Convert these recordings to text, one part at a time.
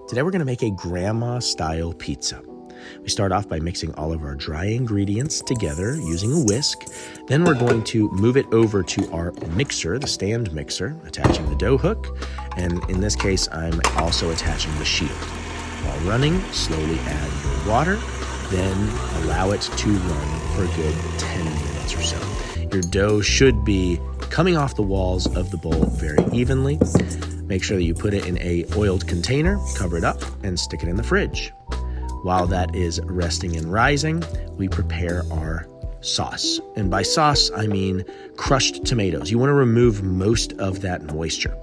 Today we're going to make a grandma-style pizza. We start off by mixing all of our dry ingredients together using a whisk. Then we're going to move it over to our mixer, the stand mixer, attaching the dough hook. And in this case, I'm also attaching the shield. While running, slowly add your water, then allow it to run for a good 10 minutes or so. Your dough should be coming off the walls of the bowl very evenly. Make sure that you put it in a oiled container, cover it up, and stick it in the fridge. While that is resting and rising, we prepare our sauce. And by sauce, I mean crushed tomatoes. You want to remove most of that moisture.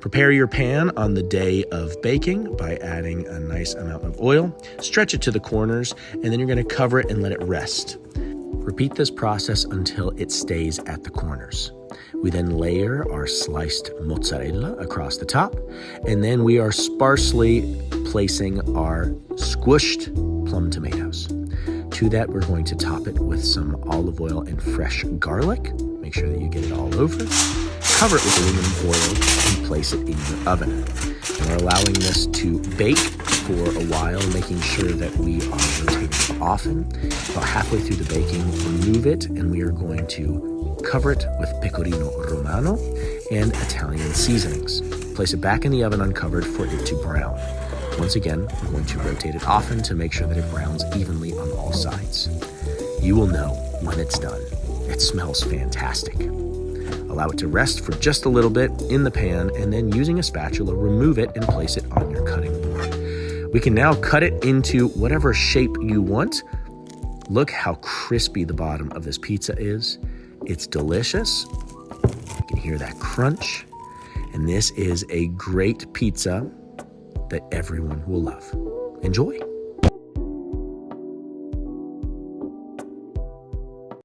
Prepare your pan on the day of baking by adding a nice amount of oil. Stretch it to the corners, and then you're going to cover it and let it rest. Repeat this process until it stays at the corners. We then layer our sliced mozzarella across the top, and then we are sparsely placing our squished plum tomatoes. To that, we're going to top it with some olive oil and fresh garlic. Make sure that you get it all over. Cover it with aluminum foil and place it in your oven. And we're allowing this to bake for a while, making sure that we are rotating often. About halfway through the baking, remove it, and we are going to cover it with Pecorino Romano and Italian seasonings. Place it back in the oven uncovered for it to brown. Once again, we're going to rotate it often to make sure that it browns evenly on all sides. You will know when it's done. It smells fantastic. Allow it to rest for just a little bit in the pan, and then using a spatula, remove it and place it on your cutting board. We can now cut it into whatever shape you want. Look how crispy the bottom of this pizza is. It's delicious. You can hear that crunch. And this is a great pizza that everyone will love. Enjoy.